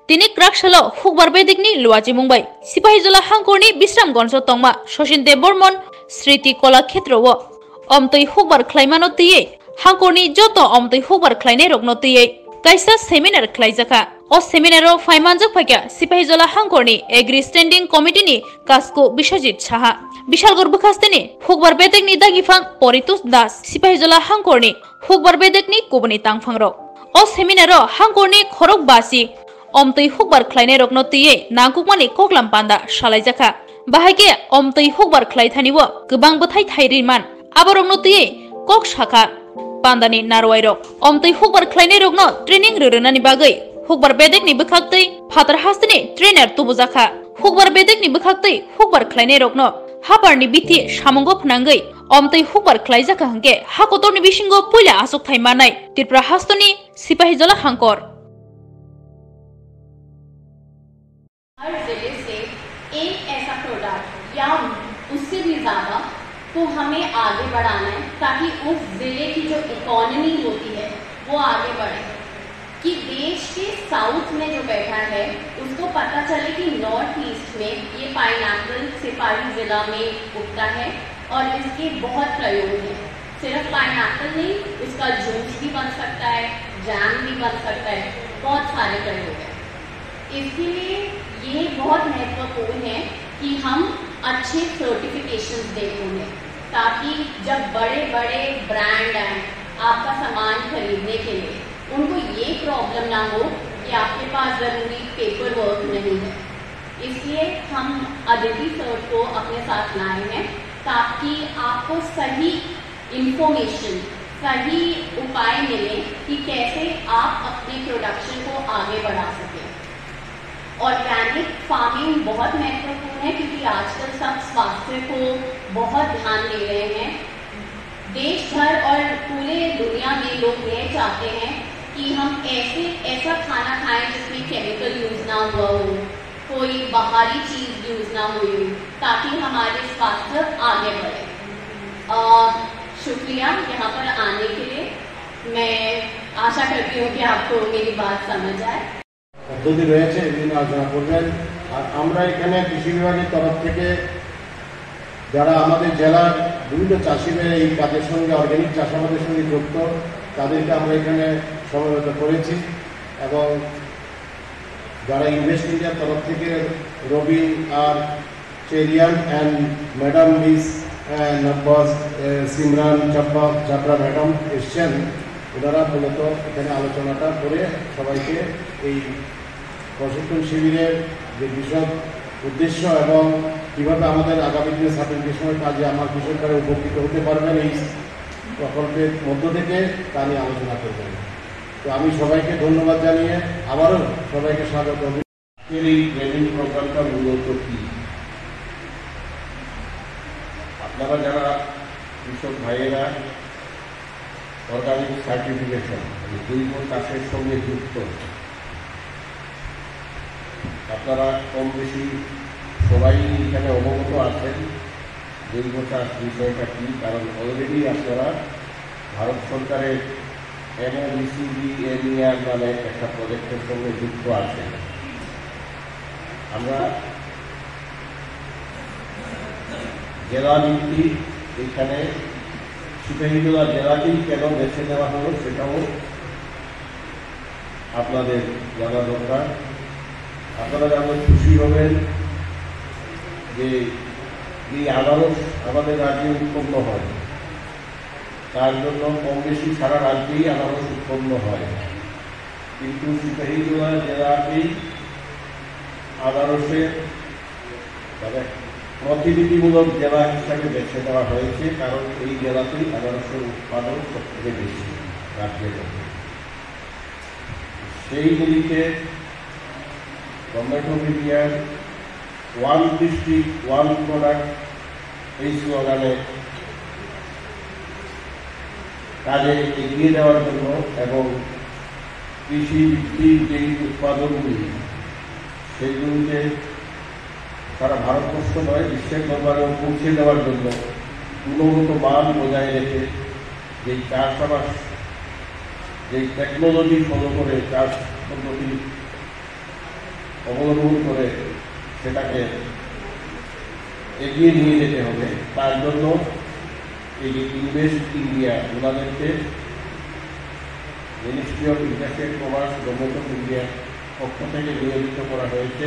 Tini Krakshalo, Hukbar Bedikni, Luaji Mumbai, Sipahizula Hankorni, Bisram Gonso Tongma, Shoshin De Bormon, Sriti Kola Ketrowo, Omtoi Hukbar Klaimano Tie, Hankorni Joto Omtoi Hukbar Klainerok no Tie, Kaisa Seminar Klaizaka, O Seminaro Faimanjak Paka, Sipahizula Hankorni, Agri Standing Committee ni, Kasko Bishajit Shaha, Bishal Gorbukasteni, Hukbar Bedikni Dagifang, Poritus Das, Sipahizula Hankorni, Hukbar Bedikni, Kubani Tangfangro, O Seminaro Hankorni Khorok Basi, Omtoi Hukbar Klaine Rokno Tie, Nangkukmani Koklam Panda, Shalajaka. Bahage Omtoi Hukbar Klaithaniwo, Gubang Butai Tairiman, Abarokno Tie, Kok Shaka, Pandani Narwairok, Omtoi Hukbar Klaine Rokno, Training Rurunani Bagai, Hukbar Bedek ni Bukakti, Patar Hastani, Trainer Tubuzaka, Hukbar Bedek ni Bukakti, Hukbar Klaine Rokno, Hapar ni Biti, Shamongo Panangai, Omtoi Hukbar Klaizaka Hanke, Hakotor ni Bishingo Pula Asuk Taimanai, Tipra Hastoni, Sipahizola Hankor. हर जिले से एक ऐसा product या उससे भी ज़्यादा तो हमें आगे बढ़ाना है ताकि उस ज़िले की जो इकोनॉमी होती है वो आगे बढ़े कि देश के साउथ में जो बैठा है उसको पता चले कि नॉर्थ ईस्ट में ये पाइनएप्पल सिपाही ज़िला में उगता है और इसके बहुत प्रयोग हैं। सिर्फ पाइनएप्पल नहीं, इसका जूस भी बन सकता है, जैम भी बन सकता है, बहुत सारे प्रयोग हैं। इसलिए ये बहुत महत्वपूर्ण है कि हम अच्छे सर्टिफिकेशंस दें उन्हें, ताकि जब बड़े बड़े ब्रांड आए आपका सामान खरीदने के लिए उनको ये प्रॉब्लम ना हो कि आपके पास ज़रूरी पेपर वर्क नहीं है। इसलिए हम अदिति सर को अपने साथ लाए हैं ताकि आपको सही इंफॉर्मेशन, सही उपाय मिले कि कैसे आप अपने प्रोडक्शन को आगे बढ़ा सकें। ऑर्गेनिक फार्मिंग बहुत महत्वपूर्ण है क्योंकि आजकल सब स्वास्थ्य को बहुत ध्यान दे रहे हैं। देश भर और पूरे दुनिया में लोग यह चाहते हैं कि हम ऐसा खाना खाएं जिसमें केमिकल यूज़ ना हुआ हो, कोई बाहरी चीज़ यूज़ ना हुई हो, ताकि हमारे स्वास्थ्य आगे बढ़े। शुक्रिया यहाँ पर आने के लिए। मैं आशा करती हूँ कि आपको मेरी बात समझ आए। পদ্ধতি রয়েছে এগুলো আলোচনা করবেন। আর আমরা এখানে কৃষি বিভাগের তরফ থেকে যারা আমাদের জেলার বিভিন্ন চাষিদের এই কাজের সঙ্গে অর্গানিক চাষাবাদের সঙ্গে যুক্ত তাদেরকে আমরা এখানে সমবেত করেছি এবং যারা ইনভেস্ট ইন্ডিয়ার তরফ থেকে রবি আর Cherian and madam miss নব্বাস Simran Chapra madam এসছেন, ওনারা মূলত এখানে আলোচনাটা করে সবাইকে এই প্রশিক্ষণ শিবিরের যে বিশদ উদ্দেশ্য এবং কীভাবে আমাদের আগামী দিনে সার্টিফিকেশনের কাজে আমার কৃষকরা উপকৃত হতে পারবেন এই প্রকল্পের মধ্য থেকে তা নিয়ে আলোচনা করবেন। তো আমি সবাইকে ধন্যবাদ জানিয়ে আবারও সবাইকে স্বাগত। এই ট্রেনিং প্রোগ্রামটা মূলত কি, আপনারা যারা কৃষক ভাইয়েরা অর্গানিক সার্টিফিকেশন জৈব চাষের সঙ্গে যুক্ত, আপনারা কম বেশি সবাই এখানে অবগত আছেন জৈব চাষ বিষয়টা কী, কারণ অলরেডি আপনারা ভারত সরকারের MOBCBMER নামে একটা প্রজেক্টের সঙ্গে যুক্ত আছেন। আমরা জেলা নীতি এখানে সিপাহীজলা জেলাকেই কেন বেছে নেওয়া হলো সেটাও আপনাদের জানা দরকার। আপনারা যেমন খুশি হবেন যে এই আনারস আমাদের রাজ্যে উৎপন্ন হয়, তার জন্য কম বেশি সারা রাজ্যেই আনারস উৎপন্ন হয়, কিন্তু সিপাহীজলা জেলাকেই আনারসের মানে প্রতিনিধিমূলক জেলা হিসাবে বেছে নেওয়া হয়েছে, কারণ এই জেলাতেই আনারসের উৎপাদন সবথেকে বেশি রাজ্যের মধ্যে। সেই নিরিখে গভর্নমেন্ট অফ ইন্ডিয়ার ওয়ান ডিস্ট্রিক্ট ওয়ান প্রোডাক্ট এই স্লোগানে কাজে এগিয়ে দেওয়ার জন্য এবং কৃষি ভিত্তিক যেই উৎপাদনগুলি সেইগুলিকে সারা ভারতবর্ষ নয় বিশ্বের দরবারেও পৌঁছে দেওয়ার জন্য গুণগত মান বজায় রেখে যেই চাষাবাদ যে টেকনোলজি ফলো করে চাষ পদ্ধতি অবলম্বন করে সেটাকে এগিয়ে নিয়ে যেতে হবে। তার জন্য এই যে ইনভেস্ট ইন্ডিয়া ওনাদেরকে ministry of industry commerce government of ইন্ডিয়ার পক্ষ থেকে নিয়োজিত করা হয়েছে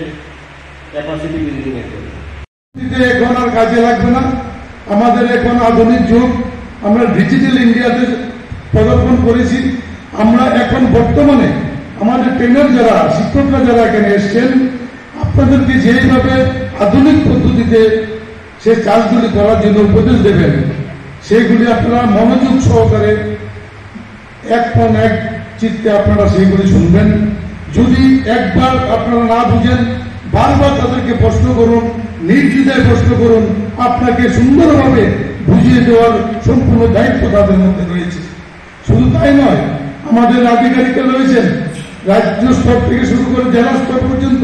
ক্যাপাসিটি বিল্ডিংয়ের জন্য। এখন আর কাজে লাগবে না, আমাদের এখন আধুনিক যুগ, আমরা ডিজিটাল ইন্ডিয়াতে পদার্পণ করেছি। আমরা এখন বর্তমানে আমাদের ট্রেনার যারা শিক্ষকরা যারা এখানে এসছেন, আপনাদেরকে যেইভাবে আধুনিক পদ্ধতিতে সে কাজগুলি করার জন্য উপদেশ দেবেন, সেইগুলি আপনারা মনোযোগ সহকারে এক চিত্তে আপনারা সেইগুলি শুনবেন। যদি একবার আপনারা না বুঝেন, বারবার তাদেরকে প্রশ্ন করুন, নির্দ্বিধায় প্রশ্ন করুন, আপনাকে সুন্দরভাবে বুঝিয়ে দেওয়ার সম্পূর্ণ দায়িত্ব তাদের মধ্যে রয়েছে। শুধু তাই নয়, আমাদের আধিকারিকরা রয়েছেন রাজ্য স্তর থেকে শুরু করে জেলা স্তর পর্যন্ত,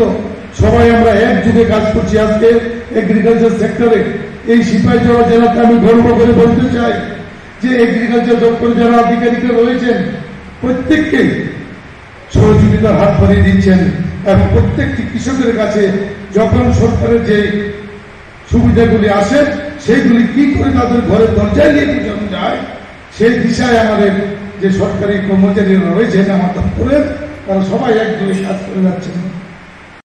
সবাই আমরা একযুগে কাজ করছি। আজকে এগ্রিকালচার সেক্টরে এই সিপাহীজলা জেলাতে আমি গর্ব করে বলতে চাই যে এগ্রিকালচার দপ্তরে যারা আধিকারিকরা রয়েছেন প্রত্যেককে সহযোগিতার হাত বাড়িয়ে দিচ্ছেন এবং প্রত্যেকটি কৃষকের কাছে যখন সরকারের যে সুবিধাগুলি আসে সেইগুলি কি করে তাদের ঘরের দরজায় নিয়ে পৌঁছানো যায় সেই দিশায় আমাদের যে সরকারি কর্মচারীরা রয়েছেন আমার দপ্তরের, তারা সবাই একযোগে কাজ করে যাচ্ছেন।